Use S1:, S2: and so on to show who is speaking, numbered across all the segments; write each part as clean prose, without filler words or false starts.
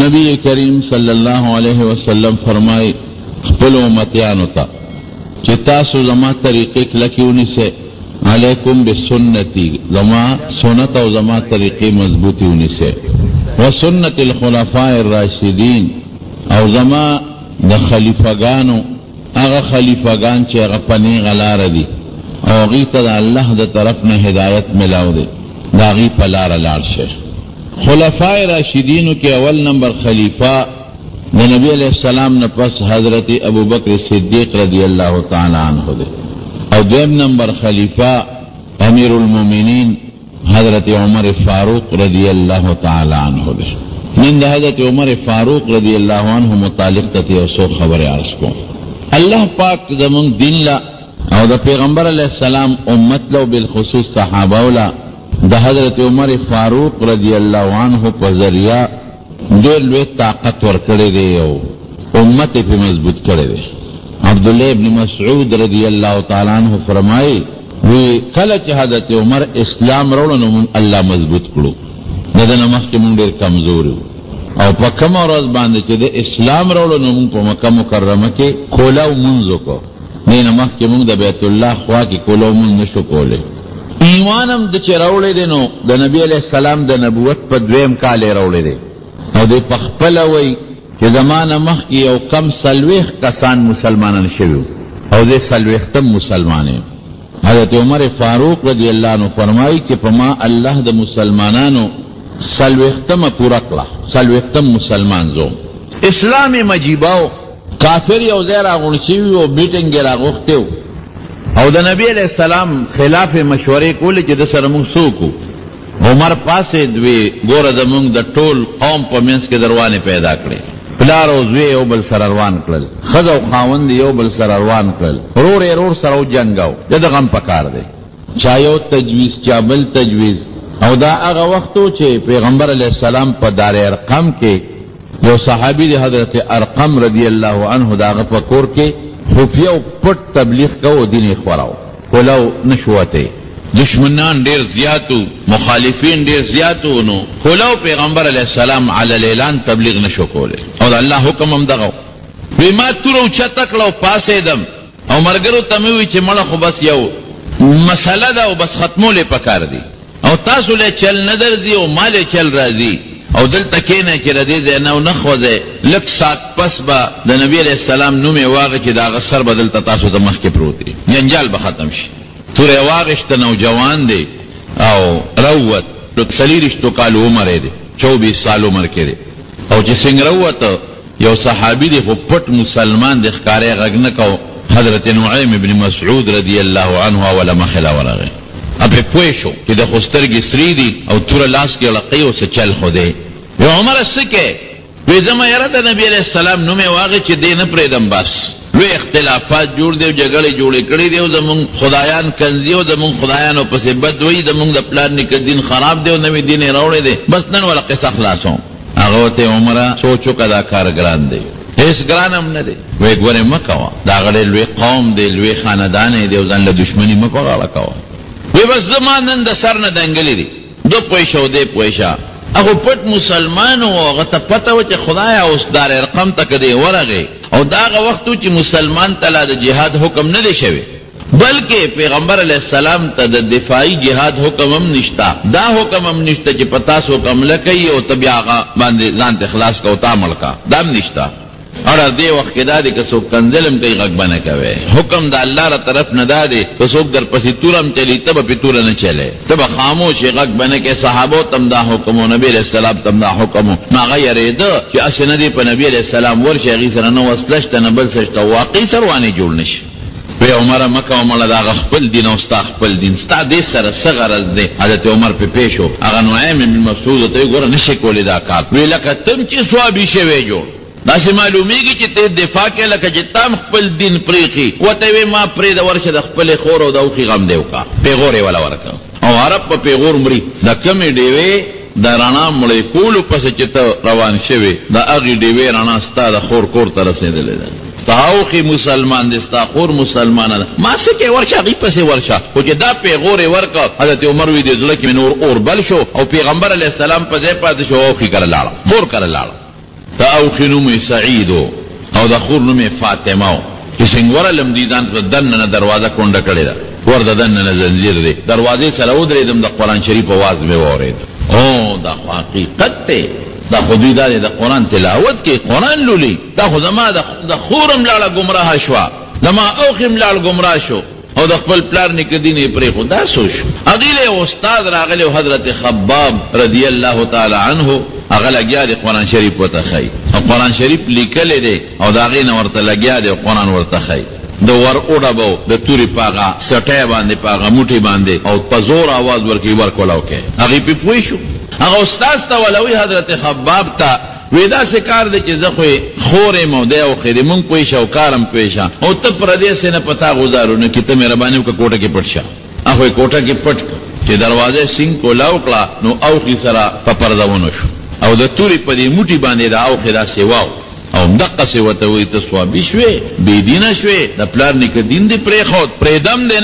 S1: نبی کریم صلی اللہ علیہ وسلم فرمائی خپل امتیانو تا چه تاسو زما طریقے کلکیونی سے علیکم بسنتی زما سنت او زما طریقے مضبوطیونی سے وسنت الخلفاء الراشدین او زما د خلیفگانو اغا خلیفگان چه اغا پنی غلار دی او غیتا دا اللہ دا طرفنا ہدایت ملاو دی دا غی پلار لار شے خلفاء راشدینو کے اول نمبر خلیفہ دا نبی علیہ السلام نپس حضرت ابو بکر صدیق رضی اللہ تعالی عنہ دے او دویم نمبر خلیفہ امیر المومنین حضرت عمر فاروق رضی اللہ تعالی عنہ دے من دا حضرت عمر فاروق رضی اللہ عنہ متعلق تتی او سو خبر عرض کو اللہ پاک زمان دین لا او دا پیغمبر علیہ السلام امت لو بالخصوص صحابہ لا دا حضرت عمر فاروق رضی اللہ عنہ پا ذریعہ دیر لوی طاقت ورکڑے دے او امت پہ مضبوط کرے دے عبداللہ ابن مسعود رضی اللہ تعالیٰ عنہ فرمائی وی کلچ حضرت عمر اسلام روڑنو من اللہ مضبوط کرو ندن مخی من دیر کمزوری او پا کم روز باندے چے دے اسلام روڑنو من پا مکہ مکرمہ کے کولاو منزو کو دین مخی من دا بیت اللہ خواہ کی کولاو من نشو کولے ایمانم دا چے روڑے دے نو دا نبی علیہ السلام دا نبوت پا دویم کالے روڑے دے او دے پخپلوئی کہ زمان مخ کی او کم سلویخ کسان مسلمانان شویو او دے سلویختم مسلمانے حضرت عمر فاروق رضی اللہ عنہ فرمائی کہ پما اللہ دا مسلمانانو سلویختم پورکلا سلویختم مسلمان زو اسلام مجیباو کافر یو زیر آغنشیوی و بیٹنگی راغوختیو او دا نبی علیہ السلام خلاف مشورے کولی چی دا سرمون سوکو عمر پاسے دوی گور زمونگ دا ٹول قوم پا منس کے دروانے پیدا کرے پلار او زوی یو بل سر اروان کرل خز او خاوند یو بل سر اروان کرل رور سر او جنگاو دا غم پکار دے چایو تجویز چابل تجویز او دا اغا وقتو چے پیغمبر علیہ السلام پا دار ارقم کے یو صحابی دی حضرت ارقم رضی اللہ عنہ دا اغا پکور کے خفیہ و پٹ تبلیغ کو دین اخوراو کولو نشوتے دشمنان دیر زیادو مخالفین دیر زیادو نو کولو پیغمبر علیہ السلام علی الاعلان تبلیغ نشو کولے او دا اللہ حکم ہم دغاو وی ما تورو چتک لو پاسے دم او مرگرو تمیوی چی ملخو بس یو مسئلہ دا او بس ختمو لے پکار دی او تاسو لے چل ندر زی او مالے چل رازی او دل تکینے چی ردی دے نو نخو دے لک سات پس با دا نبی علیہ السلام نومی واغی چی دا غصر با دل تاسو دا مخ کے پروتی جنجال با ختم شی تورے واغشت نوجوان دے او روت سلیرشتو کالو عمرے دے 24 سال عمر کے دے او چی سنگ روت یو صحابی دے خو پٹ مسلمان دے خکارے غگنکو حضرت نعیم ابن مسعود رضی اللہ عنہ اولا مخلا ورغے اب پویشو کہ دا خسترگی سری دی او تور لاس کے لقیو سے چل خودے یو عمر السکے ویزم یرد نبی علیہ السلام نومے واغی چی دے نپریدم بس لوی اختلافات جوڑ دیو جگڑی جوڑی کری دیو زمون خدایان کنزیو زمون خدایانو پسی بد وی زمون دا پلان نکد دین خراب دیو نوی دین روڑے دے بس نن والا قصہ خلاصوں اغوت عمرہ سوچو کدا کار گران دے اس گران ہم ندے وی گونے مکوا دا غڑے لوی قوم دے لوی خاندانے دیو زن لدشمنی مکوا غالا کوا وی بس زمانن دا سر ندنگلی دی دو پویشو دے پویشا اخو پت مسلمانو غطا پتا وچے خدایا اس دار ارقم تک دے ورغے او داغا وقتو چی مسلمان تلا دا جہاد حکم ندے شوے بلکہ پیغمبر علیہ السلام تا دا دفاعی جہاد حکم ہم نشتا دا حکم ہم نشتا چی پتاس حکم لکی او تبی آغا باندے زانت اخلاص کا او تامل کا دام نشتا اور دے وقت کے دا دے کسوک کنزلم کئی غق بنا کوئے حکم دا اللہ را طرف ندا دے کسوک در پسی تورم چلی تب پی تورا نچلے تب خاموش غق بنا کے صحابو تم دا حکمو نبی علیہ السلام تم دا حکمو ما غیر دا چی اسندی پا نبی علیہ السلام ورش اغیسر نو اسلشتا نبل سشتا واقعی سروانی جوڑ نش وی عمر مکہ عمر دا غخپل دین او ستا خپل دین ستا دے سر سغرز دے حضرت عمر پی پیشو اغا نعیم من مسعود تا گورا نشکولی دا کار وی لکا تم چی سوابی شوی جوڑ دا سی معلومی گی چی تی دفاع کے لکا جتام خپل دین پریخی و تیوی ما پرید ورش دا خپل خور و دا اوخی غم دیو کا پیغوری والا ورکا او عرب پا پیغور مری دا کمی دیوی دا رانا ملی کولو پس چیتا روان شوی دا اغی دیوی رانا ستا دا خور کور ترسنے دلے دا ستا اوخی مسلمان دستا خور مسلمان دا ما سکے ورشا غی پس ورشا خوچی دا پیغوری ورکا حضرت عمروی دی ظلکی من اور بل شو او پیغمبر علیہ السلام پا دے پاس شو اوخی کر لالا خور کر لالا دا اوخ نوم سعیدو او دا خور نوم فاطمه چې څنګه ورلم دي ځان په دننه دروازه کونډه کړې ده ورته دننه زنجیر دی دروازې سره ودرېدم د قرآن شریف اواز مې واورېد او دا خو حقیقت دی دا خو دوی دا دی د قرآن تلاوت کې قرآن لولي دا خو زما د خورم لاړه ګمراه شوه زما اوخم لاړ ګمراه شو او د خپل پلار نیکه دین یې پرېښود دا سوچ هغې له استاد راغلی حضرت خباب رضی الله تعالی عنه هغه لګیا دی قرآن شریف ورته ښایي او قرآن شریف لیکلی دی او د هغې نه ورته لګیا دی قرآن ورته ښایي د ور اوډه به د تورې په هغه سټۍ باندې په هغه موټې باندې او په زور آواز ورکوي ورکولاو کوي هغې پې پوه شو هغه استاذ ته ولوي حضرت خباب ته وی داسې کار دی چې زه خو یې خور یم او دی اوښې دی مونږ پوه شه او کار هم پوه شه او ته پردیسې نه په تا ګزارو نه کي ته مهرباني وکړه کوټه کې پټ شه هغه یې کوټه کې پټ چې دروازه سینګ کولاو کړه نو اوښې سره په پرده ونه شو او د تورې په دې موټي باندې د اوښې داسې واو او دقسې ورته وایي ته صوابي شوې بېدینه شوې د پلار نیکه دین دې پرېښود پرېږدم دی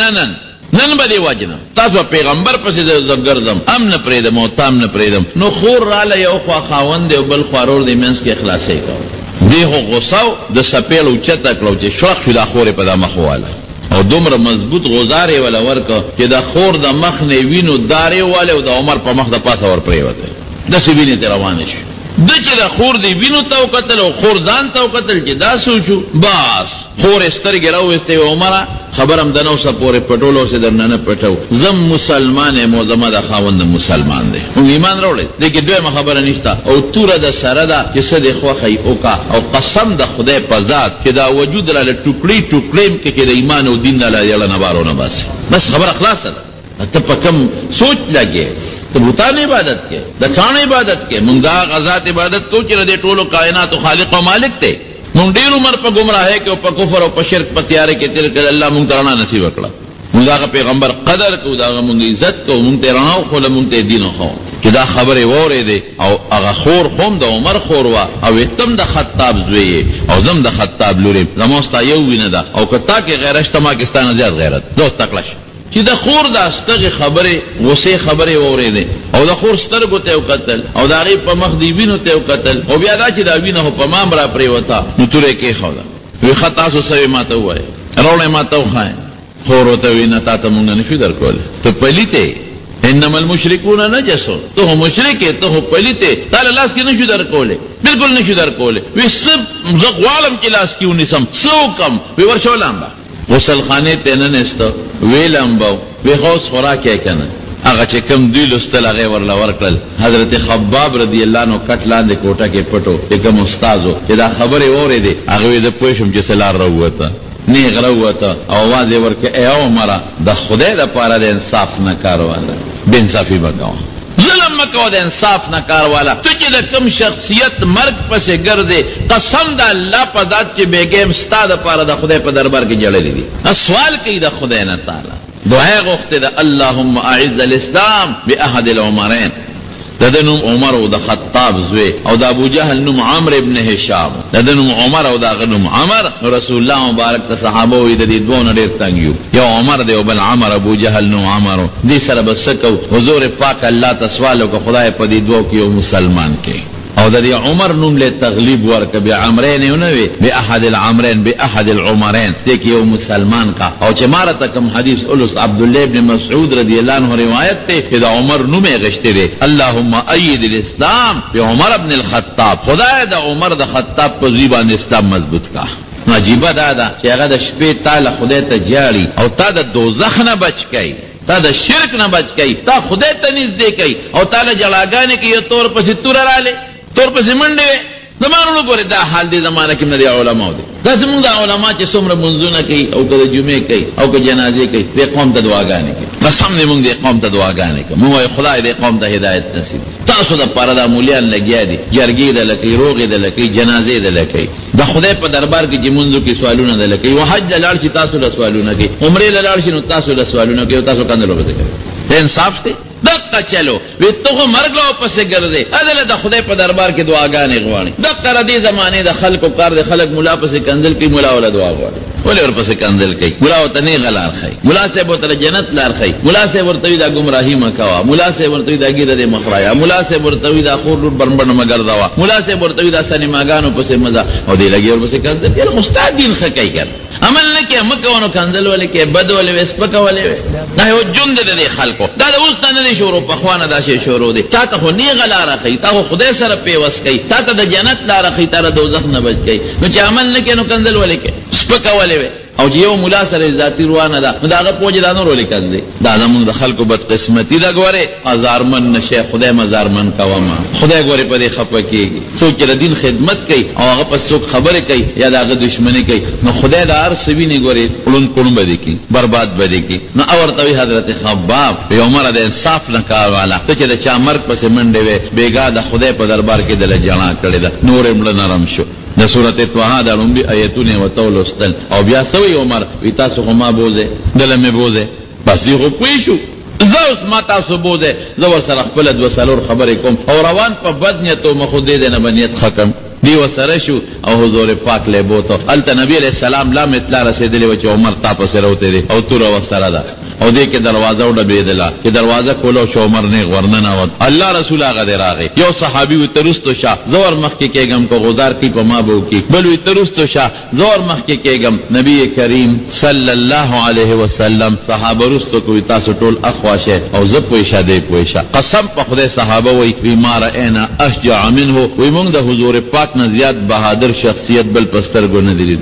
S1: نن به دې وجنم تاسو پیغمبر پسې زه ګرځم هم نه پرېږدم او تا هم نه پرېږدم نو خور راله یو خوا خاوند دی او بل خوا رور دی منځ کې اخلاصۍ کوو دې خو غوسه د سپېل اوچته کړو چې شړق شو دا خور یې په دا مخ وواله او دومره مضبوط غوزار یې وله ورکړه چې د خور د مخ نه وینو دار یې ووالی او د عمر په مخ د پاسه ور پرېوتی داسې وینې ترې روانې شو ده چې د خور دی وینو ته وکتل او خور ځان ته وکتل چې دا سوچو بس خور یې سترګې راوویستې عمره خبر هم د نوسه پورې پټولو اوس یې در نه نه پټو زم مسلمان یم او زما د خاوند مسلمان دی موږ ایمان راوړی دې کې دویمه خبره نشته او توره د سره ده چې څه دې خوښی وکړه او قسم د خدای په ذات چې دا وجود راله ټوکړي ټوکړي م کې چې د ایمان او دین راله یړه نه بارونه باسي بس خبره خلاصه ده ته په کم سوچ لګې ته بوتان عبادت کې د کان عبادت کې مونږ دا غزات عبادت کو چې د ټولو کائناتو خالق او مالک دی مونږ ډېر عمر په ګمراهۍ کې او په کفر او په شرک په تیارې کې تېر کړل الله مونږ ته رڼا نصیب کړه مونږ د هغه پیغمبر قدر کوو د هغه مونږ عزت کوو مونږ ته رڼا وښوله مونږ ته دین وښوه چې دا خبرې واورېدې او هغه خور خو هم د عمر خور وه او تم د خطاب زوی او زم د خطاب لور یم زما ستا یو وینه ده او که تا کې غیرت شته ما کې ستا نه زیات غیرت زه اوس تکړه شم چې د خور د ستغې خبرې غصې خبرې واورېدې او د خور سترګو ته یې وکتل او د هغې په مخ د وینو ته یې وکتل او بیا دا چې دا وینه خو په ما هم را پرېوته نو توره یې کېښوده وی ښه تاسو څه وې ما ته ووایه راوړی ما ته وښایه خور ورته وی نه تا ته مونږ نه شو درکولی ته پلیت یې انما المشرکون نجسون ته خو مشرک یې ته خو پلیت یې تا له لاس کې نه شو درکولی بلکل نه شو درکولی وی څه زه غواړم چې لاس کې ونیسم څه وکړم وی ورشه ولامبه غسل خانه ته ننسته ویلم به وی خوس خوراک یې که نه هغه چې کوم دوی لوستل هغې ورله ورکړل حضرت خباب رضی الله عنه کټ لاندې کوټه کې پټو چې کوم استاذ و چې دا خبرې واورېدې هغه وی زه پوه شوم چې څه لار راووته نیغ راووته او اواز یې ورکړه ای عمره د خدای دپاره د انصاف نه کار واله بې انصافي به کوه ظلم مه کوه د انصاف نه کار والا تو چې د کوم شخصیت مرګ پسې ګرځې قسم د الله په ذات چې بېګیم ستا دپاره د خدای په دربار کې جړلې دي سوال کوي د خدای نه تعالی دعا یې غوښتې ده اللهم اعز الاسلام باحد العمرین د ده نوم عمر او د خطاب زوی او د ابو جهل نوم عمرو ابن هشام د ده نوم عمر او د هغه نوم عمر رسول الله مبارک ته صحابه وایي د دې دوه نه ډېر تنګ یو یو عمر دی او بل عمر ابو جهل نوم عمر دې سره به څه کوو حضور پاک الله ته سوال وکړه خدای په دې دوو کې یو مسلمان کې او د دې عمر نوم له تغلیب ورکړه بعمرین یې ونه وي باحد العمرین باحد العمرین دې کې یو مسلمان کا او چې ماره ته کوم حدیث اولس عبدالله ابن مسعود رضی الله عنه روایت ته چې د عمر نوم یې غشتې دی اللهم اید الاسلام بعمر ابن الخطاب خدای د عمر د خطاب په ځای باندې اسلام مضبوط کا عجیبه دا ده چې هغه د شپې تعالی خدای ته جاړي او تا د دوزخ نه بچ کوي تا د شرک نه بچ کوي تا خدای ته نږدې کوي او تا له جړاګانې کې یو تور پسې توره رالی تور پسې منډې زمانونو ګورې دا حال دې زمانه کې نه دی علماو دی دا زمونږ د علما چې څومره منځونه کوي او که د جمعې کوي او که جنازې کوي دې قوم ته دعاګانې کوي قسم دې مونږ دې قوم ته دعاګانې کوو مونږ وایو خدای دې قوم ته هدایت نصیب تاسو دپاره دا مولیان لګیا دي جرګې دله کوي روغې دله کوي جنازې دله کوي د خدای په دربار کې چې منځو کې سوالونه دله کوي و حج له لاړ شي تاسو له سوالونه کوي عمرې له لاړ شي نو تاسو له سوالونه کوي او تاسو کندلو به کوي ته انصاف دی دقه چلو وی ته مرګ لا پسې ګرځي ادله د خدای په دربار کې دعاګانې غواړي دقه ردی زمانه د خلکو کار د خلک مولا پسې کنزل کې مولا ولا دعا غواړي ولې ور پسې کنزل کوي مولا وته نه غلار خي مولا صاحب ورته جنت لار خي مولا صاحب ورته دا گمراهی مکوا مولا صاحب ورته دا ګیره مخرایا مولا صاحب ورته دا خور بربند مگر دوا مولا صاحب ورته دا سینماګانو پسې مزه او دی لګي ور پسې کنزل یې استاد دین خکای کړ عمل نه کې مکوونو کنزل ولې کې بد ولې وسپک ولې دا یو جند دې خلکو دا اوس نه دي شروع په خوانه دا شی شروع دي تا ته نه غلار خي تا خدای سره پیوس کوي تا ته د جنت لار خي تا د دوزخ نه بچ کوي نو چې عمل نه کې نو کنزل ولې کې سپک ولې او یو مولا سره ذاتی روانه ده نو داغه پوجا دانو رولې کړي دا زموږ د خلکو بد قسمتي دا غواره ازارمن نشه خدای مزارمن کوما خدای غواره پرې خپه کیږي څوک چې دین خدمت کوي او هغه پس څوک خبره کوي یا داغه دشمنی کوي نو خدای دا هر سوي نه غواره کولون کولون بده کی برباد بده کی نو اورتوي حضرت خباب په عمر د انصاف نه کار والا ته چې د چا مرګ پسې منډه وي بیګا د خدای په دربار کې دل جنا کړي دا نور مړ نرم شو د سورته طه د لومبي آیتونه وتولستل او بیا سوی عمر وی تاسو ما بوزه دلمه بوزه بس یو پوښو زوس ما تاسو بوزه زو سره خپل د وسلور خبرې کوم او روان په بدنیت او مخودې د نبنیت ختم دی وسره شو او حضور پاک له بوته الته نبی علیہ السلام لا متلا رسیدلی و چې عمر تاسو سره وته او تور وسره ده او دې کې دروازه وډه بيدله کې دروازه کولو شو عمر نه ورننه و الله رسول هغه دراغه یو صحابي و ترستو شاه زور مخ کې کېګم کو غزار کی په ما بو کې بل و ترستو شاه زور مخ کې کېګم نبی کریم صلی الله علیه وسلم صحابه رستو کو تاسو ټول اخواشه او زه پوښه دې پوښه قسم په خدای صحابه وی بیمار اینا اشجع منه وی موږ د حضور پاک نه زیات بهادر شخصیت بل پستر ګو نه دی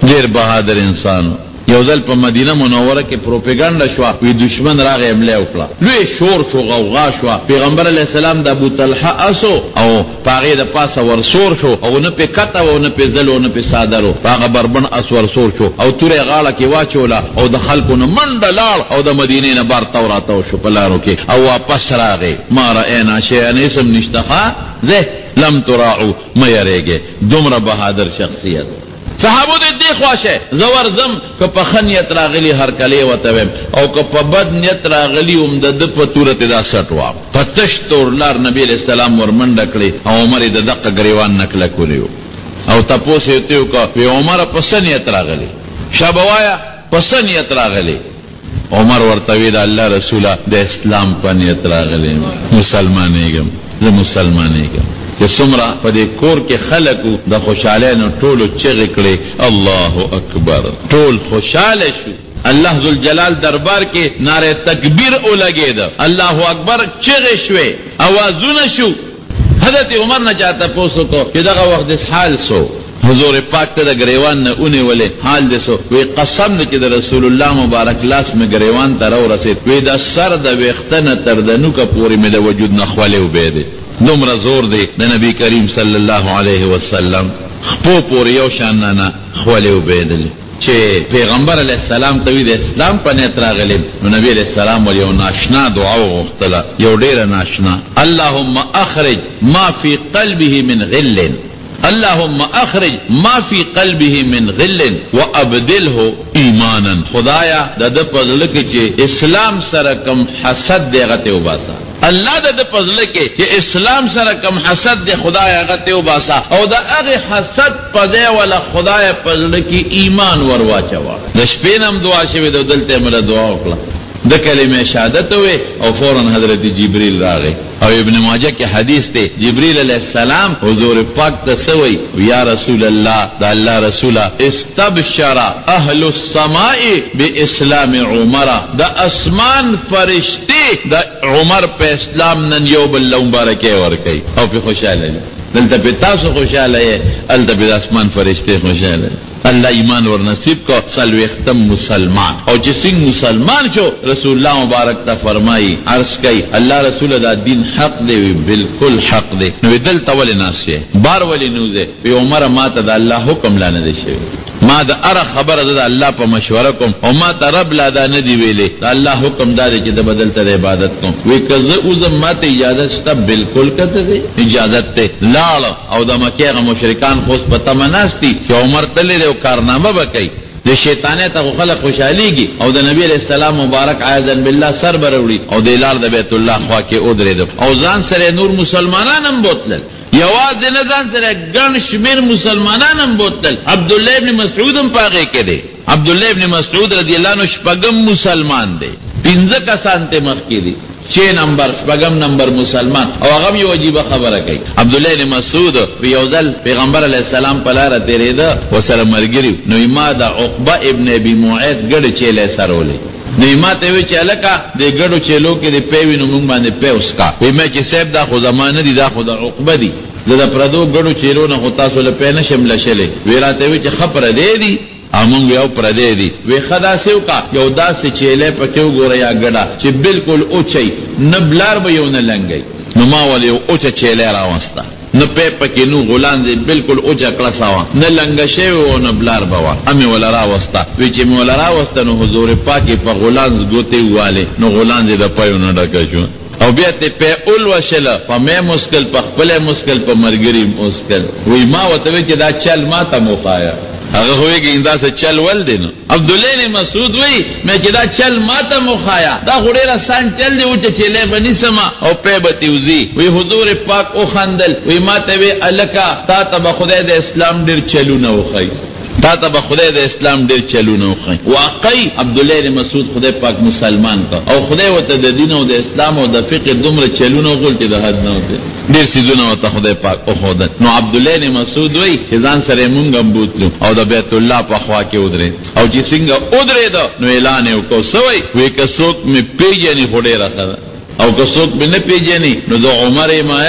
S1: ډیر بهادر انسان یو ځل په مدینه منوره کې پروپاګاندا شو وی دشمن راغی حمله وکړه لوی شور شو غوغا شو پیغمبر علی السلام د ابو طلحه اسو او پاغه د پاسه ورسور شو او نه په کته او نه په زلو نه په صادرو پاغه بربن اس ورسور شو او تورې غاړه کې واچولا او د خلکو نه منډه لاړ او د مدینې نه بار توراتو شو په لارو کې او واپس راغی ما رأینا شیئا اسم نشتخا زه لم تراعو مېریږي دومره بهادر شخصیت صحابو دې خواشه زور زم که په خنیت راغلی هر کلی وته او که په بد نیت راغلی هم د په تورته دا سټوا پتش تور لار نبی علیہ السلام ورمنډ کړي او عمر د دقه غریوان نکله کولیو او تاسو ته یو کا په عمر په سنیت راغلی شابوایا په سنیت راغلی عمر ورته وی د الله رسوله د اسلام په نیت راغلی مسلمانېږم زه مسلمانېږم چې څومره په دې کور کې خلکو د خوشاله نو ټولو چغې کړې الله اکبر ټول خوشاله شو الله ذوالجلال دربار کې نعره تکبیر ولګید الله اکبر چغې شوې اوازونه شو حضرت عمر نه چاته پوسو کو چې دغه وخت حال سو حضور پاک ته د غریوان نه اونې ولې حال دسو وی قسم چې د رسول الله مبارک لاس مې غریوان ته راو رسید وی د سر د وختنه تر د نوکه پورې مې د وجود نه خولې وبېده دومره زور دی د نبی کریم صلی الله علیه وسلم خپو پورې یو شان نه خولې وبېدل چې پیغمبر علیه السلام ته وی د اسلام په نیت راغلی نو نبی علیه السلام ول یو ناشنا دعا وغوښتله یو ډیره ناشنا اللهم اخرج ما فی قلبه من غل اللهم اخرج ما فی قلبه من غل وابدله ایمانا خدایا د پزړه کې چې اسلام سره کم حسد دیغه ته وباسا الله د پزړه کې چې اسلام سره کم حسد دی خدای هغه ته وباسا او د هغه حسد پدې ولا خدای پزړه کې ایمان ورواچوا د شپې نم دعا شوی د دلته مله دعا وکړه د کلمه شهادت وې او فورا حضرت جبرئیل راغی او ابن ماجه کې حدیث ته جبرئیل علیہ السلام حضور پاک ته سوی یا رسول الله دا الله رسوله استبشر اهل السماء باسلام عمر دا اسمان فرشتي دا عمر په اسلام نن یو بل مبارکه ورکي او په خوشاله دلته په تاسو خوشاله الته په اسمان فرشتي خوشاله الله ایمان ور نصیب کو سلوی ختم مسلمان او چې څنګه مسلمان شو رسول الله مبارک ته فرمایي عرض کوي الله رسول دا دین حق دی بالکل حق دی نو دل تول ناسه بار ولی نوزه په عمر ما ته د الله حکم لا نه دی شوی ما دا اره خبره ده الله په مشوره کوم او ما ته رب لا دا نه دی ویلې الله حکم دا دی چې د بدل ته عبادت کوم وی کزه اوس ما ته اجازه شته بالکل کته دی اجازه ته لاړ او د مکه مشرکان خو پته مناستی چې عمر تللی او کارنامه وکړي د شیطانه ته خلق خوشاليږي او د نبی علیہ السلام مبارک عزن بالله سر بروړي او د لار د بیت الله خوا کې ودرېد او ځان سره نور مسلمانان هم بوتلل یواز نه ځان سره ګڼ شمیر مسلمانان هم بوتلل عبد الله ابن مسعود هم پاغه کې دی عبد الله ابن مسعود رضی الله عنه شپږم مسلمان دی 15 کسان ته مخ کې دي 6 نمبر شپږم نمبر مسلمان او هغه یو عجیب خبره کوي عبد الله بن مسعود په یو ځل پیغمبر علی السلام په لار تیرېده وسره مرګري نو ما د عقبه ابن ابي معيط ګډ چيله سرولې نو ما ته وی چې الکا د ګډو چيلو کې د پیوي نو مونږ باندې پیوس کا وی مې چې صاحب دا خو زمانه دي دا خو د عقبه دي د پردو ګډو چيلو نه هوتا سول په نه شمل شلې ویراته وی چې خبره دی امون یو پردې دي وی خدا سیو کا یو داسې چيله پکې وګوره یا ګډا چې بالکل اوچي نبلار به یو نه لنګي نو ما ول یو اوچ چيله راوستا نه په پکې نو غولان دي بالکل اوچا کلاساوا نه لنګ شوی او نه بلار بوا امي ولا راوستا وی چې مې ولا راوستا نو حضور پاکي په غولان ګوتې واله نو غولان دې د پيو نه ډکه شو او بیا ته په اول وشله په مې مشکل په خپل مشکل په مرګري مشکل وی ما وته چې دا چل ما ته مخایا هغه هویږي انده څه چل ول دي نو عبد الله بن مسعود وی مې چې دا چل ماته مخایا دا غړي را سان چل دی او چې چله بني سما او په بتیوزی وی حضور پاک او خندل وی ماته وی الکا تا ته خدای د اسلام ډیر چلونه وخی تا ته خدای د اسلام ډیر چلونه وخی واقعي عبد الله بن مسعود خدای پاک مسلمان کا او خدای وته د دین او د اسلام او د فقه دومره چلونه غلطي د حد نه وته ډیر سيزونه وته خدای پاک او خدای نو عبد الله بن مسعود وی ځان سره مونږ بوتلو او د بیت الله په خوا کې ودرې او چې څنګه ودرې دا نو اعلان وکاو سوي وی که څوک می پیژني هډه راځه او که څوک به نه پیژني نو د عمر ما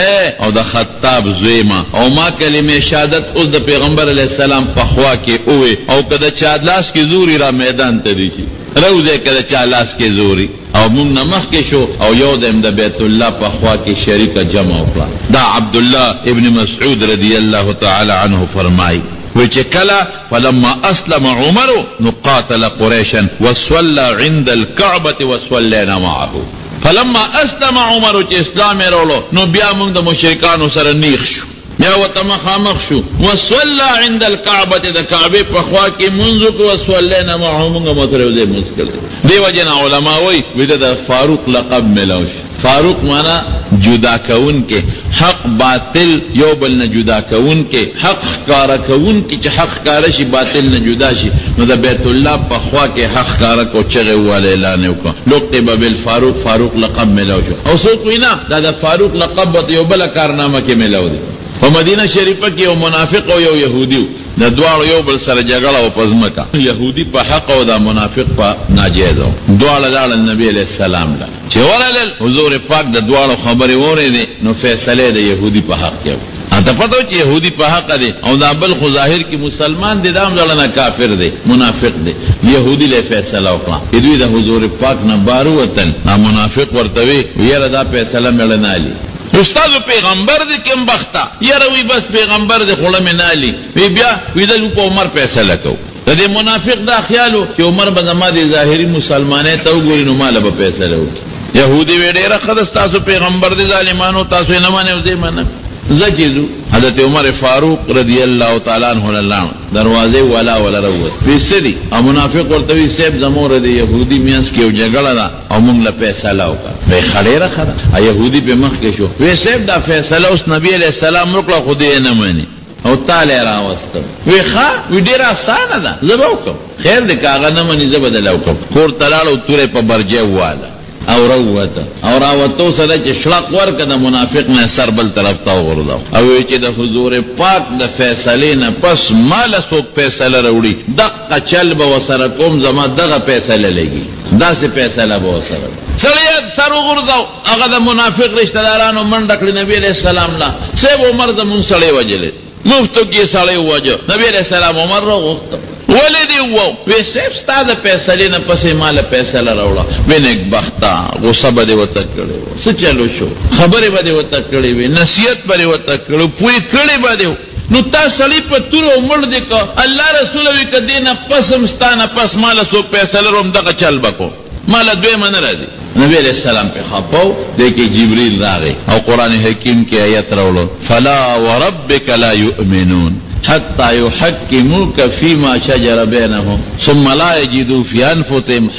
S1: او د خطاب زویما او ما کلمه شهادت اوس د پیغمبر علی السلام په خوا کې اوه او کله چا لاس کې زوري را میدان ته دي شي روزه کله چا لاس کې زوري او مونږ نمخ کې شو او یو د بیت الله په خوا کې شریک جمع وکړه دا عبد الله ابن مسعود رضی الله تعالی عنه فرمایي وچكلا فلما أسلم عمر نقاتل قريشا وصلى عند الكعبة وصلينا معه فلما أسلم عمر چې اسلام رولو نو بیا موږ د مشرکانو سره نیخ شو بیا وته مخامخ شو وصلى عند الكعبة د کعبه په خوا کې منځ کو وصلينا معه موږ متروزه مشکل دیو جن علماء وی د فاروق لقب ملوش فاروق مانا جدا کون کے حق باطل یو بل نه جدا کون کے حق کارا کون کی چې حق کارا شي باطل نه جدا شي نو د بیت الله په خوا کې حق کارا کو چغه واله اعلان وکړه لقب بالفاروق فاروق لقب ملو شو او څوک وینا دا فاروق لقب یو بل کارنامه کې ملو دي په مدینه شریفه کې یو منافق او یو يهودي د دوه یو بل سره جګړه او پزمکا يهودي په حق او د منافق په ناجیز دوه لاله نبی علیہ السلام لا چې ورل حضور پاک د دوه خبرې وره نو فیصله د يهودي په حق کې اته پته چې يهودي په حق دي او د بل خو ظاهر کې مسلمان دي دام ځلنه کافر دي منافق دي يهودي له فیصله وکړه دوی د حضور پاک نه بارو وطن نا منافق ورتوي ویره دا فیصله ملنالي استاد پیغمبر دې کوم بخته یروي بس پیغمبر دې خړه منالي وی بیا وی د عمر فیصله کو د دې منافق دا خیالو چې عمر به زماده ظاهري مسلمانې ته وګوري نو مال به فیصله وکړي يهودي ویډه راخد تاسو پیغمبر دې ظالمانو تاسو نه مانه دې منه زکیزو حضرت عمر فاروق رضی اللہ تعالی عنہ دروازے ولا روت بیسدی او منافق ورتوی سیب زمور دی یهودی میانس کې جګړه دا او موږ له فیصله وکړه وی خړې راخره ا یهودی په مخ کې شو وی سیب دا فیصله اوس نبی علیہ السلام وکړه خو دې نه مانی او تعالی راوست وی ښا وی ډیر آسان ده زبوکم خیر دې کاغه نه مانی زبدل وکړه کور تلاړو تورې په برجه واله او روته او راوتو سره چې شلق ورکه د منافق نه سر بل طرف ته ورغلو او چې د حضور پاک د فیصله نه پس مال څوک فیصله وروړي دغه چل به وسره کوم زما دغه فیصله لګي دا سه فیصله به وسره سړی سر وګرځاو هغه د منافق رشتہ دارانو منډه کړی نبی علیہ السلام لا سیب عمر د مون سړی وجلې مفتو کې سړی وجو نبی علیہ السلام عمر راغوخته ولدی وو وی سیف ستاد فیصله نه پسې مال فیصله راوړه وینک بختا غصه بده وته کړو څه چلو شو خبره بده وته کړې وی نصیحت بده وته کړو پوری کړي بده نو تا سړی په تور عمر دې کو الله رسول وی کدینه پسم ستانه پس مال سو فیصله روم دغه چل بکو مال دوی من راځي نبی علیہ السلام په خاپو دیکي جبريل راغی او قران حکیم کې آیت راوړو فلا وربک لا یؤمنون حتى يحكموك فيما شجر بينهم ثم لا يجدوا في انفسهم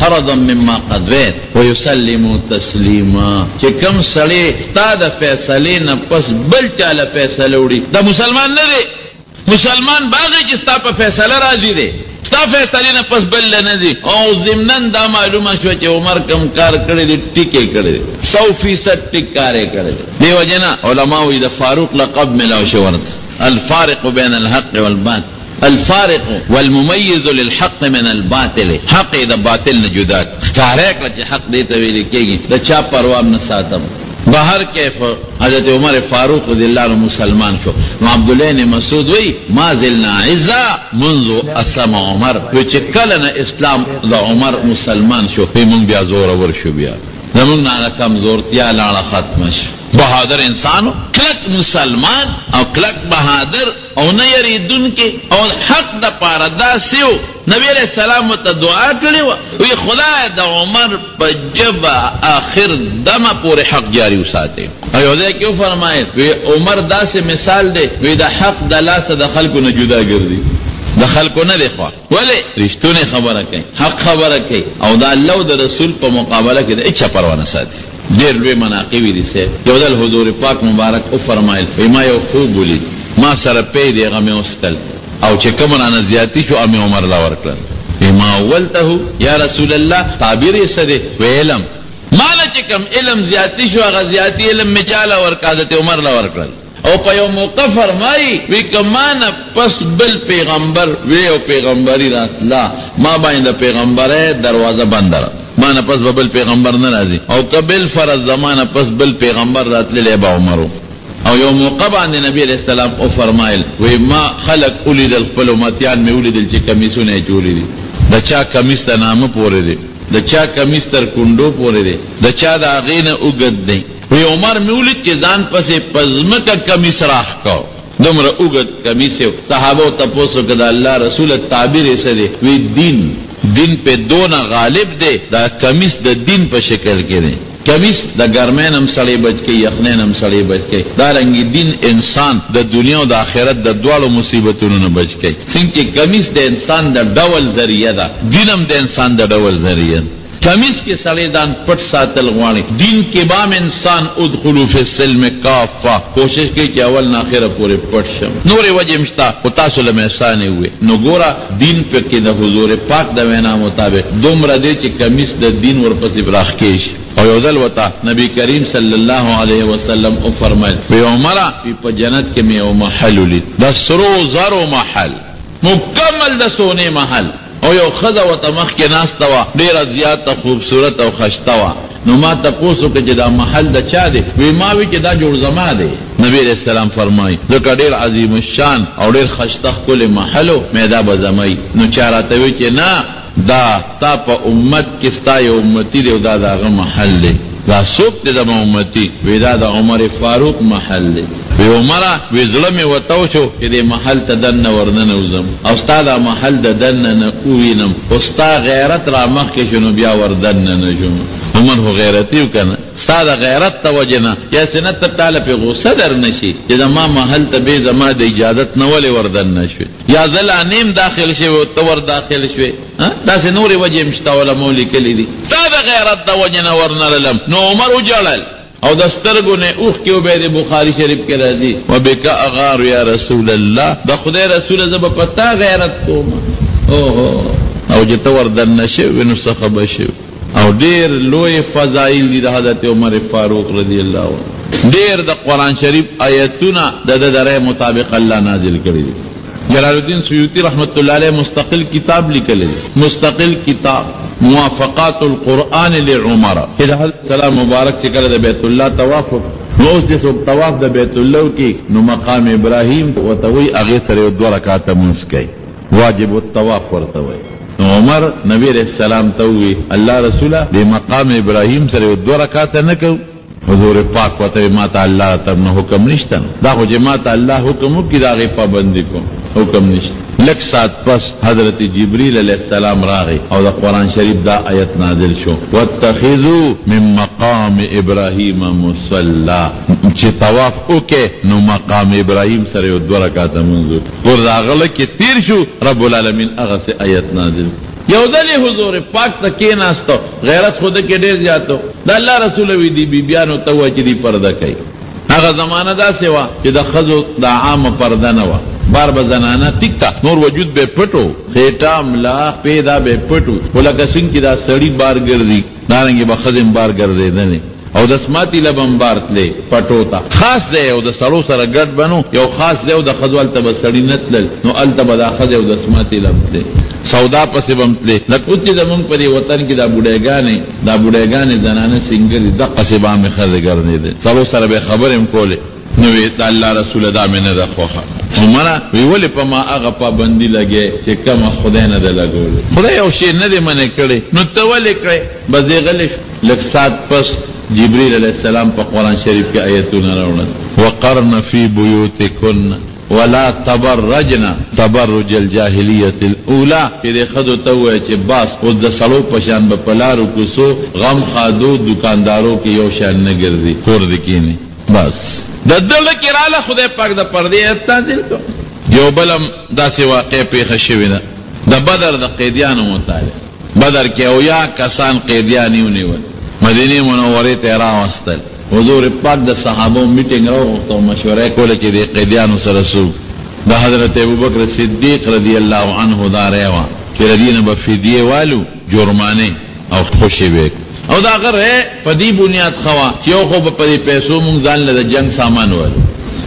S1: حرجا مما قضيت ويسلموا تسلیما. چې کوم سړی تا د فیصلې نه پس بل چاله فیصله وړي دا مسلمان نه دی. مسلمان باغی چې ستا په فیصله راضي دی، ستا فیصلې نه پس بل نه دی. او ضمنن دا معلومه شوه چې عمر کم کار کړی دی، ټیکې کړی دی، 100% ټیک کارې کړی دی. دیو جنا علماء وی د فاروق لقب ملاو شو ورته الفارق بين الحق والباطل، الفارق والمميز للحق من الباطل. حق د باطل نه جدا ښکارې کړه چې حق دې ته ویل کېږي، د چا پروا نه ساتم. بهر کیف حضرت عمر فاروق رضی اللہ عنہ مسلمان شو. نو عبداللہ نے مسعود وی ما زلنا عزا منذ اسلم عمر، چې کله نه اسلام د عمر مسلمان شو موږ بیا زور ور شو، بیا زمونږ نه کمزورتیا لاړه ختم شو. بہادر انسانو کلک مسلمان او کلک بہادر او نه یریدونکي او حق د پاره داسیو. نبی علیہ السلام ته دعا کړې وه، وی خدای د عمر په ژبه آخر دمه پورې حق جاری وساتي. او یو ځای کې وفرمایل وی عمر داسې مثال دی، وی د حق د لاسه د خلکو نه جدا ګرځي، د خلکو نه دی خوا. ولې رښتونې خبره کوي، حق خبره کوي، او د الله او د رسول په مقابله کې د هیچا پروا نه ساتي. ډېر لوی مناقب دي سه. یو ځل حضور پاک مبارک وفرمایل وی ما یو خوب ولید، ما سره پی دی هغه مې وسکل، او چې کوم رانه زیاتی شو امي عمر لا ورکړل. ما اولته یا رسول الله تعبیر یې څه دی؟ وی علم. ماله چې کوم علم زیاتی شو هغه زیاتی علم مې چاله ورکړ، حضرت عمر لا ورکړل. او په یو موقع فرمایي وی کمانه پس بل پیغمبر وی او پیغمبري راتلا ما باندې پیغمبره دروازه بندره، ما نه پس بل پیغمبر نه راځي. او قبل فرض زمانه پس بل پیغمبر راتللی به عمرو. او یو موقع باندې نبی علیہ السلام او فرمایل وی ما خلق اولیدل خپل امتیان مې اولیدل چې کمیسونه چولې دي، د چا کمیس ته نامه پورې دی، د چا کمیس تر کونډو پورې دی، د چا د هغې نه اوږد دی. وی عمر مې ولید چې ځان پسې په ځمکه کمیس راخ کو، دومره اوږد کمیس یو. صحابو تپوس وکړه د الله رسول تعبیر یې څه دی؟ وی دین په دونه غالب دی، دا کمیس د دین په شکل کې دی. کمیس د ګرمین هم سړی بچ کوي، یخنین هم سړی بچ کوي. دارنګې دین انسان د دنیا او د آخرت د دواړو مصیبتونو نه بچ کوي. څنګه چې کمیس د انسان د ډول ذریعه ده، دین هم د انسان د ډول ذریعه ده. کمیس کې سړی ځان پټ ساتل غواړي. دین کې بام انسان ادخلوا فی السلم کافه، کوشش کوي چې اول نه آخره پورې پټ شم. نورې وجې مشته خو تاسو له مې احسانې ووې. نو ګوره دین په کې د حضور پاک د وینا مطابق دومره دی چې کمیس د دین ورپسې براخکې شي. او یو ځل وته نبی کریم صلی الله علیه وسلم او فرمایل وی عمره په جنت کې مې یو محل ولید، د سرو زرو محل، مکمل د سونې محل. او یو ښځه ورته مخکې ناسته وه، ډېره زیاته خوبصورت او ښایسته وه. نو ما تپوس وکړه چې دا محل د چا دی؟ وی ما وی چې دا جوړ زما دی. نبی علیہ السلام فرمایي ځکه ډېر عظیم الشان او ډېر ښایسته ښکلی محل و، مې دا به زموي. نو چا راته وی چې نه، دا تا په امت کې ستا یو امتی دی او دا د هغه محل دی. دا څوک دی زما امتی؟ وی دا د عمر فاروق محل دی. وی عمره وی زړه مې وتو شو چې دې محل ته دننه ورننوځم او ستا دا محل د دننه نه ووینم، خو ستا غیرت را مخکې شو نو بیا وردننه نه شوم. عمر خو غیرتي و که نه؟ ستا د غیرت ته وجې نه یا سې نه ته تاله پې غصه در نه شي چې زما محل ته بې زما د اجازت نه ولې وردننه شوې، یا زه لا نیم داخل شوې او ته ور داخل شوې. داسې نورې وجې هم شته علماو لیکلي دي. تا د غیرت د وجې نه ورنللم. نو عمر وجړل او د سترګو نه اوښکې وبې د بخاري شریف کې راځي وبک اغار یا رسول الله، د خدای رسوله زه به په تا غیرت کوم. اوهو او چې ته وردننه شوې نو څه خبه شوې. او ډېر لوی فضایل دي د حضرت عمر فاروق رضی الله عنه. ډېر د قرآن شریف آیتونه د د رأی مطابق الله نازل کړي دي. جلال الدین سیوطی رحمت الله علیه مستقل کتاب لیکلی دی، مستقل کتاب موافقات القرآن لعمر. چې د حضرت سلام مبارک چې کله د بیت الله طواف نو اوس چې څوک طواف د بیت الله کې نو مقام ابراهیم ورته وایي هغې سره یو 2 رکعاته لمونځ کوي، واجب الطواف ورته وایي. نو عمر نبی علیہ السلام ته وی الله رسوله د مقام ابراهیم سره 2 رکعاته نه کو. حضور پاک وته ما ته الله تر نه حکم نشته، دا خو چې ما ته الله حکم وکړي دا غي پابندي کوم، حکم نشته. لک سات پس حضرت جبریل علیہ السلام راغی او دا قرآن شریف دا آیت نازل شو واتخذوا من مقام ابراہیم مصلا چی طواف اوکے نو مقام ابراہیم سر یو 2 رکعت منظور ور دا غلق کی تیر شو رب العالمین اغا سے آیت نازل یو دلی حضور پاک تا کیناستو غیرت خود کے دیر جاتو دا اللہ رسول وی دی بی بیانو توا چی دی پردہ کئی اغا زمانہ دا سوا چی دا خزو دا عام پردہ نوا بار بزنانا ٹکتا نور وجود بے پٹو خیٹا ملا پیدا بے پٹو ولکا سنگ کی دا سڑی بار گردی دارنگی با خزم بار گردے دنے او دا سماتی لبن بار تلے پٹو تا خاص دے او دا سڑو سر گرد بنو یو خاص دے او دا خزو التبا سڑی نتلل نو التبا دا خز او دا سماتی لب تلے سودا پسی بمتلے لکوتی دا من پدی وطن کی دا بوڑے گانے زنانا سنگری دا قصبان میں خز گردے دے سڑو سر بے خبرم کولے نوی دا اللہ رسول دا میں ندا خوخا عمرہ وی ولی پا ما آغا پابندی لگے چی کم خدای ندا لگولے خدای او شیر ندے منے کرے نو تولی کرے بس دے غلش لک سات پس جبریل علیہ السلام پا قرآن شریف کی آیتون روند وقرن فی بیوتکن ولا تبرجن تبرج الجاہلیت الاولا کہ دے خدو توے چی باس او دا سلو پشان با پلارو کسو غم خادو دکاندارو کی یو شان نگردی خوردکینی بس دا دل کرالا خدای پاک دا پردی اتنازل کو جو بلم دا سی واقع پیخ شوینا دا بدر دا قیدیانو مطالع بدر کے اویا کسان قیدیانیو نیول مدینی منوری تیرا وستل حضور پاک دا صحابوں میٹنگ رو وقتا مشورہ کولے چی دے قیدیانو سرسو دا حضرت ابوبکر صدیق رضی اللہ عنہ دا ریوان چی ردین بفیدیے والو جرمانے او خوشی بیک او دا اگر ہے پدی بنیاد خوا چیو خوب پدی پیسو منگزان لدى جنگ سامان والو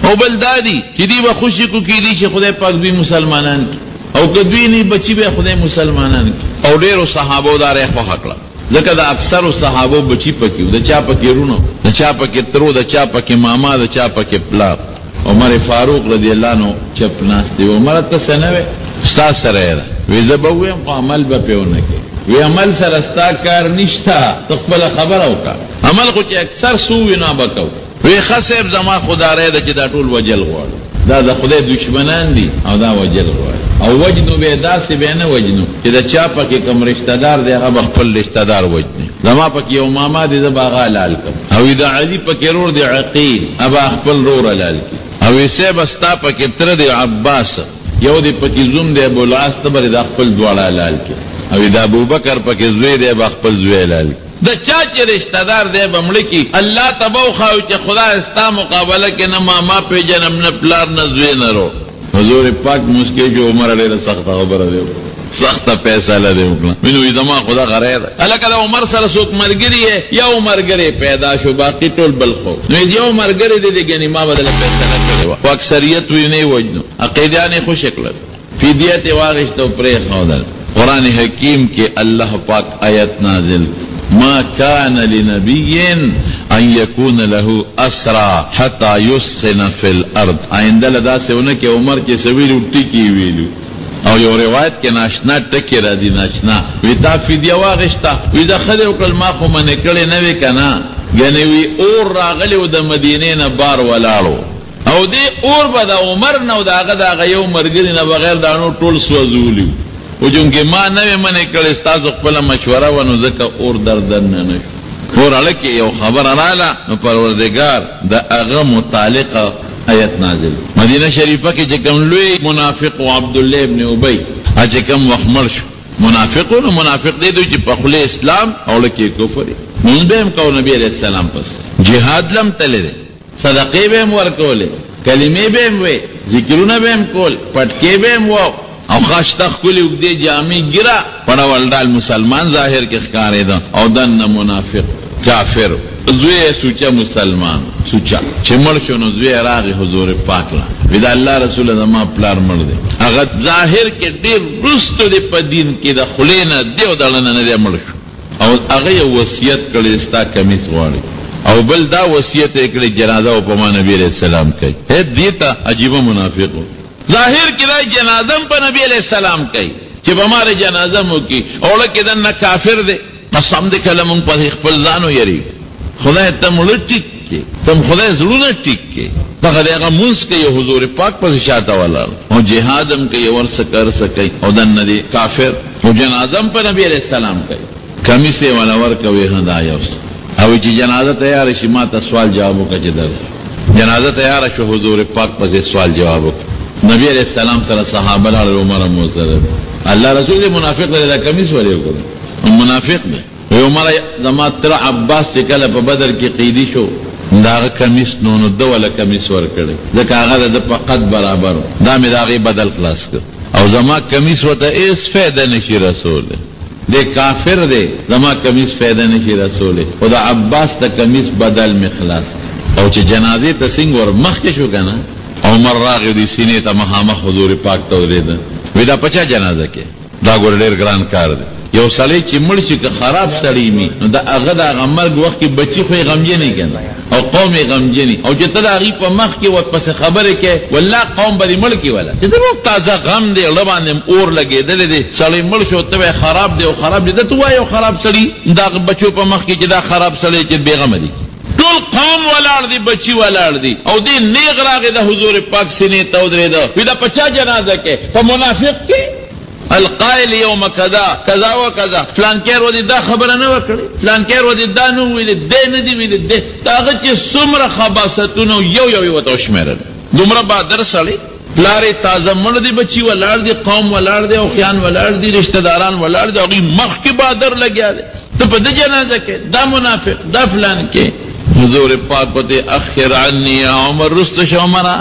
S1: او بلدادی چی دی با خوشی کو کی دی چی خدای پاک بھی مسلمانان کی او کدوی نی بچی بے خدای مسلمانان کی او دیر صحابو دا ریخ و حقلا ذکر دا اکثر صحابو بچی پکیو دا چا پکی رونو دا چا پکی ترو دا چا پکی ماما دا چا پکی پلاق عمر فاروق رضی اللہ عنہ چپ ناس دی عمر تسنوے استاد سرائرہ ویزبویم کو عمل با پیونکے وی عمل سرستا کار نشتا تقبل خبر اوکا عمل کو چی اکثر سووی نابکو وی خسیب زما خدا رای دا چی دا طول وجل غوار دا خدای دشمنان دی او دا وجل غوار او وجنو بے دا سی بے نا وجنو چی دا چا پاکی کم رشتدار دی اغا بخپل رشتدار وجنی زما پاکی یو ماما دی دا باغا لال کم او دا علی پاکی رور دی عقیل ابا اخپل رور لال کی او سیب استا پاکی تر دی عباس یو دی پاکی زم دی ابو العاص تبر دا اخپل دوڑا لال کی او دا ابو بکر پاکی زوی دی با اخپل زوی لال کی دا چاچی رشتدار دے بمڑی کی اللہ تباو خواہو چی خدا استا مقابلہ کے نہ ماما پی جنم نہ پلار نہ زوی نہ رو حضور پاک مسکے جو عمر علیہ سخت خبر دے سخت پیسہ لدے اکلا منو ایدما خدا غرائے دا اللہ کہا عمر سر سوک مرگری ہے یا عمر گرے پیدا شو باقی ٹول بلخو نوید یا عمر گرے دے دے گنی ما بدل پیسہ لکھے و اکثریت ہوئی نہیں وجنو عقیدیان خوش اکلد فیدیت واغشتو پریخ خودل قرآن حکیم کے اللہ پاک آیت نازل ما كان لنبي ان يكون له اسرى حتى يسخن في الارض عند لدا سے انہیں کہ عمر کے سویل اٹھی کی ویلو او یو روایت کے ناشنا ٹکی را دی ناشنا ویتا فدیہ واغشتا ویدا خدے وکل ما خو من کڑے نوی کنا یعنی وی اور راغلی و دا مدینه نه بار ولالو او دی اور بدا عمر نو دا غدا غیو مرګری نه بغیر دانو ټول سوزولی و چونکہ ما نوی منی کل استازو قبل مشورہ ونو ذکا اور دردن نشو اور علکی یو خبر علالا پروردگار دا اغا متعلق آیت نازل مدینہ شریفہ کی چکم لوی منافق و عبداللہ ابن عبی چکم وخمر شو منافقون و منافق دے دو چی پخل اسلام اولکی کفری منبیم کو نبی علیہ السلام پس جہاد لم تلے دے صدقی بیم ورکولے کلمی بیم وے ذکرون بیم کول پٹکی بیم وو او خاشتخ کلی اگدے جامی گرا پڑا والدال مسلمان ظاہر کے خکارے دا او دن منافق کافر زوی سوچا مسلمان سوچا چمڑ شنو زوی راغی حضور پاکلا ویدا اللہ رسول دا پلار مر دے اگر ظاہر کے دیر رستو دے پا دین کی دا خلینا دیو دلنا ندے مر شو او اگر وصیت کلی استا کمیس غواری او بل دا وصیت اکلی جنازہ و پما نبی علیہ السلام کئی ہے دیتا عجیبا منافق ہو ظاہر کی رائے جنازم پا نبی علیہ السلام کئی چب ہمارے جنازم ہو کی اوڑا دن نا کافر دے قسم دے کلمون پا اخپل زانو یری خدا تم لٹی کې تم خدای زړونه ټیک کې دغه دغه مونږ کې یو حضور پاک په شاته ولر او جهادم کې یو ورس کر سکے او دن ندی کافر او جنازم په نبی علیہ السلام کوي کمیسه ولا ور کوي هدايوس او چې جنازه تیار شي ما ته سوال جواب وکړي در جنازه تیار شو حضور پاک په سوال جواب وکړي نبی علیہ السلام سره صحابه له عمر موسره الله رسول منافق له کمیس ولې وکړي منافق دی عمر زما تر عباس چې کله په بدر کې قیدی شو داغه کمیس نو دوله کمیس ور کړي ځکه هغه د فقط برابر دا مې داغه بدل خلاص کړ او زما کمیس وته هیڅ فائدہ نشي رسول دے کافر دے زما کمیس فائدہ نشي رسول او دا عباس ته کمیس بدل می خلاص او چې جنازه ته څنګه ور مخ کې شو کنه عمر راغی دی سینې ته مخامخ حضور پاک ته ورید ودا پچا جنازه کې دا ګور ډیر ګران کار دی یو سړی چې مړ شي که خراب سړی می نو دا هغه د غمرګ وخت کې بچی خو غمجن نه کنه او قوم غمجن او چې ته هغه په مخ کې و پس خبره کې والله قوم به مړ کی ولا چې دا تازه غم دی لبانم اور لګیدل دي سړی مړ شو ته خراب دی او خراب دی ته وایو خراب سړی دا بچو په مخ کې چې دا خراب سړی چې بیغم دی ټول قوم ولاړ دي بچی ولاړ دي او دې نیغ راغی د حضور پاک سینې ته ودرېد دا پچا جنازه کې په منافق کې القائل یوم کذا کذا و کذا فلان کیر ودی دا خبره نه وکړي فلان کیر ودی دا نو ویل دې نه دی ویل دې داغه چې څومره خباستونو یو وته شمیرل دومره بادر سړی پلارې تازه مړ دی بچی ولاړ دی قوم ولاړ دی او خیان ولاړ دی رشتہ داران ولاړ دی هغه مخ کې بادر لګیا دی ته په دې جنازه کې دا منافق دا فلان کې حضور پاک پته اخر عني یا عمر رست شومرا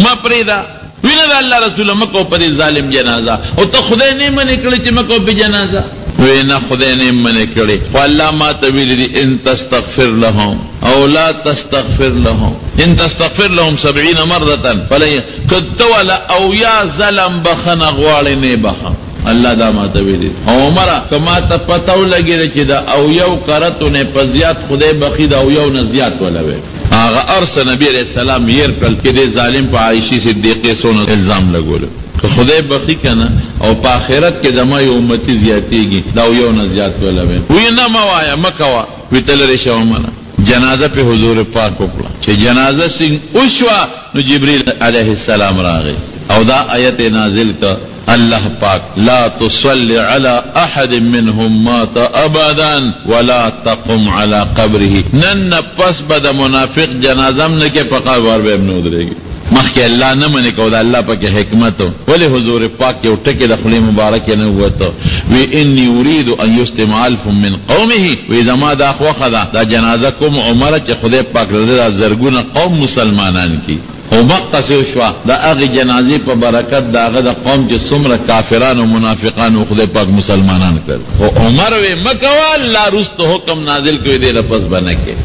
S1: ما پریدا وینا الله رسول مکو پر ظالم جنازه او ته خدای نه منې کړی چې مکو په جنازه وینا خدای نه منې کړی والله ما ته ویل ان تستغفر لهم او لا تستغفر لهم ان تستغفر لهم 70 مره فلن كنت ولا او يا ظلم بخن غواړي نه بخن الله دا ما ته ویل او عمره کما ته پتاو لګی چې دا او یو کرته نه پزیات خدای بخید او یو نه زیات ولوي هغه ارس نبی علیہ السلام ير کل کې دې ظالم په عائشہ صدیقه سونه الزام لګول که خدای بخی کنه او په آخرت کې دمه امتی زیاتېږي دا یو نه زیات ولوي وینا ما وایا مکوا ویتل رشا عمره جنازه په حضور پاک وکړه چې جنازه څنګه وشوا نو جبريل علیہ السلام راغی او دا آیت نازل کا اللہ پاک لا تصلی علی احد منهم مات ابدا ولا تقم علی قبره نن پس بد منافق جنازم نه کې پقا ور به نو درېږي مخکې الله نه منې کو دا الله پاک حکمت ولی حضور پاک یو ټکی د خلی مبارک نه وته وی انی اريد ان يستمع الف من قومه و زما دا خوخه دا جنازه کوم عمر چې خدای پاک رضا زرګونه قوم مسلمانان کی او مقصد شوا دا هغه جنازې په برکت دا هغه د قوم چې څومره کافران او منافقان او خدای پاک مسلمانان کړ او عمر وی مکوا الله رست حکم نازل کوي دې لپس بنکه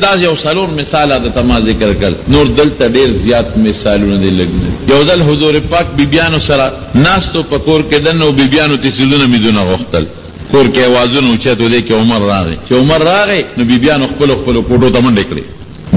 S1: دا یو سلور مثال د تما ذکر کړ نور دلته ډیر زیات مثالونه دي لګنه یو ځل حضور پاک بیبيانو سره ناستو پکور کې دنو بیبيانو تسلونه میدونه غختل کور کې आवाजونه اوچته دي کې عمر راغی نو بیبيانو خپل کوټو ته منډه کړې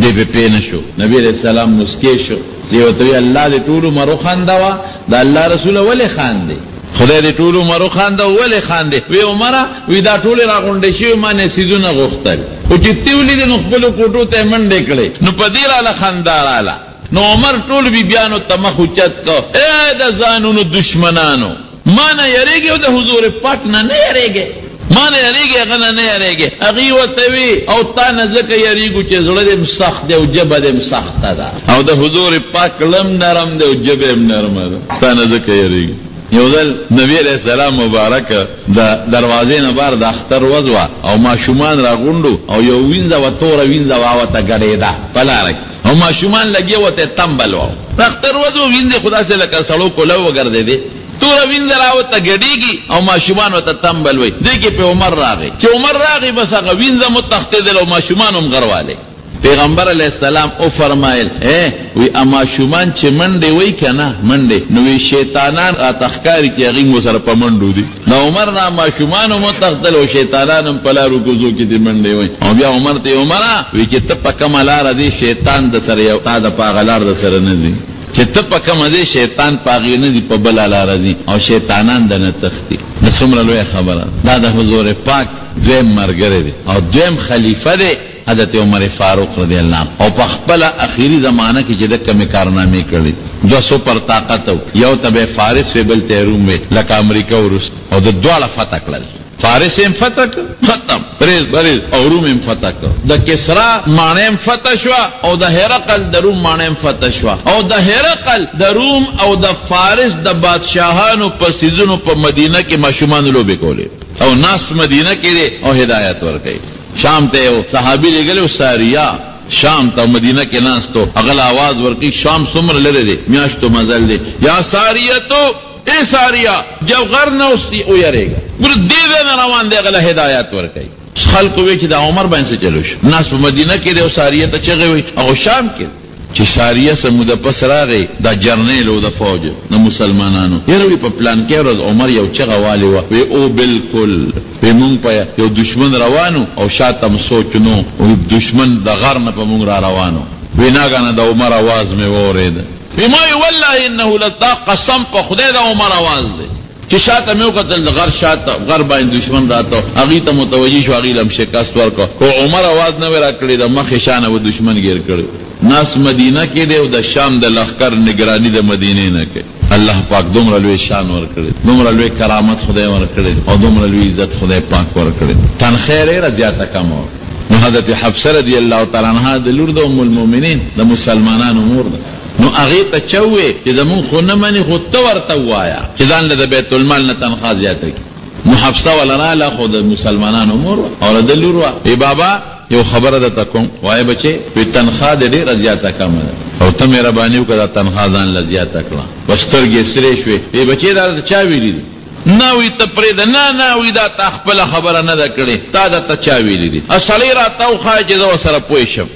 S1: دی په پینه شو نبی علیہ السلام مسکی شو دی وته الله دې ټول مرو خاندوا دا الله رسول ولې خاندي خدای دې ټول مرو خاندا ولې خاندي وی عمره وی دا ټول راغونډې شي ما نه سيزونه غوښتل او چې تیولې د خپل کوټو ته منډې کړې نو پدې را خانداراله نو عمر ټول بی بیانو تمخ اوچت کو اے د ځانونو دشمنانو ما نه یریږي او د حضور پاک نه یریږي ما نه یریږي غنه نه یریږي اغي وتوی او تا نه زکه یریږي چې زړه دې سخت دی او جبه دې سخت ده او د حضور پاک لم نرم دی او جبه نرم ده تا نه زکه یریږي یو ځل نبی علیہ السلام مبارک د دروازې نه بار د اختر وځوا او ماشومان راغونډو او یو وینځه و تور وینځه واوته غړېدا پلارک او ماشومان لګي وته تمبل و اختر وځو وینځه خدا سے لکه سړو کولو وګرځې دي تور وینځه راوته غړېږي او ماشومان وته تمبل وي دغه په عمر راغی چې عمر راغی بس هغه وینځه متختدل او ماشومان هم غرواله پیغمبر علیہ السلام او فرمایل وی اما شومان چې منډه وای کنه منډه نو شیطانان اتخکاری چې هغه سره په منډو دي نو عمر را ما شومان متختل او شیطانان په لارو کوزو کې دي منډه وای او بیا عمر ته عمره وی چې ته په کمالار دي شیطان د سره یو تا د پاغلار د سره نه دي چې ته په کومه دي شیطان پاغې نه دي په بل لار دي او شیطانان د نه تختی د څومره لوی خبره دا د حضور پاک دویم مرګره دي او دویم خلیفہ دی حضرت عمر فاروق رضی اللہ عنہ او په خپل اخیری زمانہ کې چې د کمی کارنامې کړې 200 پر طاقت یو تبع فارس و بل ته روم لکه امریکا او روس او د دواړه فتح کړل فارس هم فتح ختم بریز بریز او روم هم فتح کړ د کسرا مانم فتح شو او د هرقل د روم مانم فتح شو او د هرقل د روم او د فارس د بادشاہانو په سيزونو په مدینه کې ماشومان لوبې کولې او ناس مدینه کې او هدایت ورکړي شام ته یو صحابي لګلو ساریه شام ته مدینه کې ناس ته اغل आवाज ورکی شام څومره لري دي میاشتو مزل دي یا ساریه تو اے ساریه جب غر نه اوسي او یریګا ګور دې نه روان دی اغل هدایت ورکړي خلق وی چې د عمر باندې چلو شو ناس په مدینه کې د ساریه ته چغوي وي او شام کې چې ساریه سمود پس راغی د جرنیل او د فوج د مسلمانانو یره په پلان کې ورځ عمر یو چغه والی وي او بالکل په مونږ په یو دشمن روانو او شاتم سوچنو او دشمن د غر نه په مونږ را روانو ویناګانه د عمر आवाज مې اورید بما والله انه لتا قسم په خدای د عمر आवाज دی چې شاته مې وکتل غر شاته غر باندې دشمن راته اغه ته متوجي شو اغه لم شکست ورکو او عمر आवाज نه ورا کړی د مخ شانه و دشمن گیر کړی ناس مدینه کې دی او د شام د لخر نگرانی د مدینه نه کوي الله پاک دومره لوی شان ورکړي دومره لوی کرامت خدای ورکړي او دومره لوی عزت خدای پاک ورکړي تنخیر یې زیاته کم نو حضرت حفصه رضی الله تعالی عنها د لور د ام المؤمنین د مسلمانانو مور ده نو هغه ته چوي چې زمون خو نه مني خو ته ورته وایا چې ځان له بیت المال نه تنخواه زیاته کی نو حفصه ولنا له خو د مسلمانانو مور او د لور وا ای بابا یو خبره ده تکوم وای بچي په تنخواه دې رضایت کم ده او ته مهرباني وکړه تنخواه ځان لزیات کړه وسترګې سرې شوې ای بچي دا چا ویلي نه وی ته پرې ده نه وی دا خپل خبره نه ده کړې تا دا ته چا ویلي دي اصلي را تاو خای چې زو سره پوي شم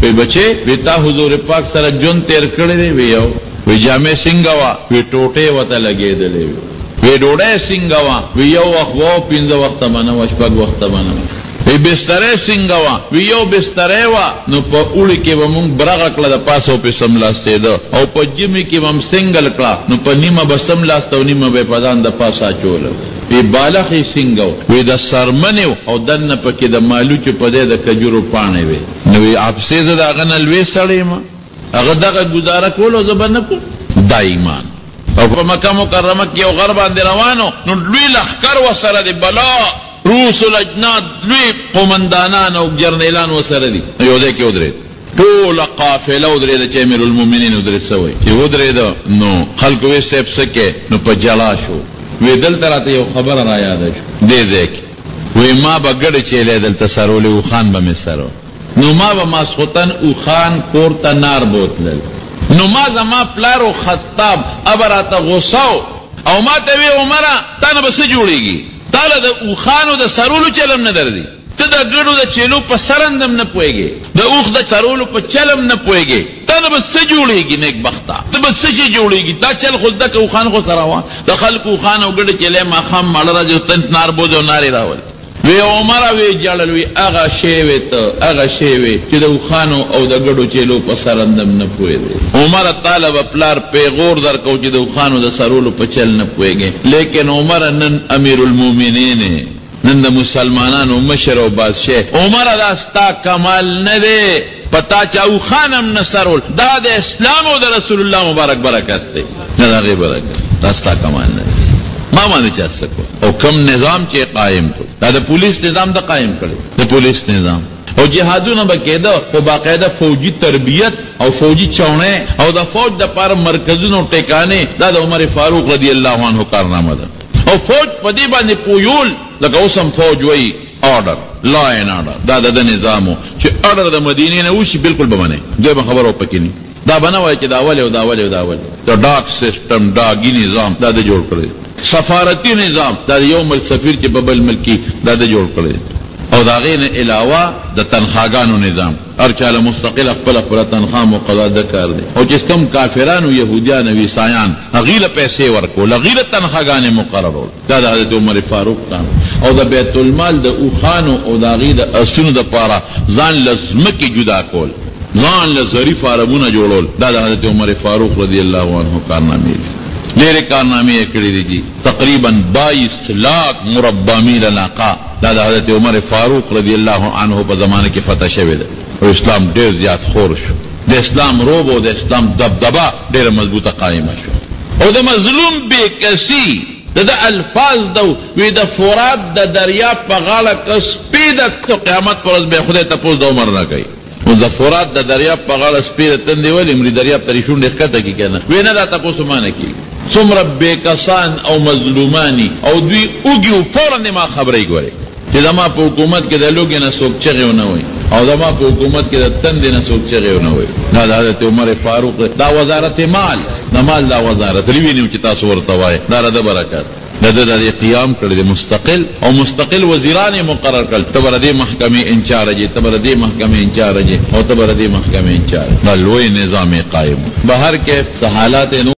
S1: په بچي وتا حضور پاک سره جون تیر کړی دی ویو وی جامې سنگوا وی ټوټه وته لګېدلې وی ډوډۍ سنگوا وی یو وخت وو پینځه وخت باندې وشپږ وخت باندې وی بسترې سنگوا وی یو بسترې وا نو په اوړي کې ومون برغه کړه د پاسو په سملاسته ده او په جمی کې وم سنگل کړه نو په نیمه بسم لاسته او نیمه به پدان د پاسا چول وی بالغی سنگو وی د سرمنو او دنه پکې د مالو چې په دې د کجورو پانه وی نو وی اپسې دا غنل وی سړی ما هغه دغه گزاره کولو زبنه کو د ایمان او په مکه مکرمه کې یو غرب باندې روانو نو لوی لخر وسره دی بلا روس الاجناد لوی قومندانان او جرنیلان وسره دي یو ځای کې ودرېد ټول قافله ودرېده چې امیر المؤمنین ودرېد سوی چې ودرېد نو خلکو وی سیب سکه نو په جلا شو وی دلته راته یو خبر را یاد شو دې ځکه وی ما به ګډ چې دلته سرولې او خان به مې سره نو ما به ماسختن او خان کورته نار بوتلل نو ما زما پلار او خطاب ابراته غوساو او ما ته وی عمره تنه بس جوړيږي تعالی د او خانو د سرولو چلم نه دردي ته د ګړو د چلو په سرندم نه پويږي د اوخ د سرولو په چلم نه پويږي تنه بس جوړيږي نیک بختا ته بس جوړيږي دا چل خود د او خان خو سره وا د خلکو خان او ګړ چلې ما خام مړ راځي تن نار بوزو ناری راول وی عمر وی جړل وی اغه شی وی ته اغه شی وی چې د خانو او د ګړو چلو په سرندم نه پويږي عمر طالب پلار پیغور درکو چې د خانو د سرولو په چل نه پويږي لیکن عمر نن امیر المؤمنین نن د مسلمانانو مشر او بادشاہ عمر دا ستا کمال نه دی پتا چاو خانم نصرول دا د اسلام او د رسول الله مبارک برکت دی نه دا غي برکت دا ستا کمال نه ما باندې چا سکو او کم نظام چې قائم کړ دا د پولیس نظام د قائم کړ د پولیس نظام او جهادونه بکیده او باقاعده فوجي تربیت او فوجي چونه او د فوج د پر مرکزونو ټیکانه دا د عمر فاروق رضی الله عنه کارنامه ده او فوج په دې باندې پویول لکه اوسم فوج وای آرډر لا ان آرډر دا د نظامو چې آرډر د مدینې نه وشي بالکل به باندې دوی خبرو پکې نه دا بنوي چې دا اول او دا اول او دا اول دا ډاک سیستم ډاګي نظام دا د جوړ کړی سفارتی نظام دا یو ملک سفیر چې په بل ملکی دا د جوړ کړی او دا غین علاوه د تنخواګانو نظام هر چاله مستقل خپل تنخواه مقرره کار دي او چې کوم کافرانو يهوديان او عیسایان غیله پیسې ورکول غیله تنخواګانې مقررول دا د حضرت عمر فاروق کان او د بیت المال د اوخانو او د غیله اسونو د پاره ځان لزمکه جدا کول ځان له ظریف عربونه جوړول دا د حضرت عمر فاروق رضی الله عنه کارنامه ډېرې کارنامې یې کړې دي جی. تقریبا 22 लाख مربع میل علاقه دا د حضرت عمر فاروق رضی الله عنه په زمانه کې فتح شوې ده او اسلام ډېر زیات خور شو. د اسلام روب او د اسلام دبدبه ډېره مضبوطه قائمه شو. او د مظلوم بېکسي د الفاظ دو وی د فرات د دریاب په غاړه کې سپي د قیامت پر ورځ به خدای تپوس د عمر نه کوي. او د فرات د دریاب په غاړه سپي د تندې ولې مړي دریاب ته شونډې ښکته کړي که نه وی نه دا تپوس ما نه کېږي. څومره بېکسان او مظلوماني او دوی اوږي و فوراً ما خبرې ګورې چې زما په حکومت کې د لوږې نه څوک چغې ونه وایي او زما په حکومت کې د تندې نه څوک چغې ونه وایي. دا د حضرت عمر فاروق دا وزارت مال د مال دا وزارت وینو چې تاسو ورته وایي دا د برکت د دې قیام کړی د مستقل او مستقل وزیران مقرر کړل. تبر دې محکمې انچارج تبر دې محکمې انچارج او تبر دې محکمې انچارج دا لوی نظام قائم. بهر کې حالات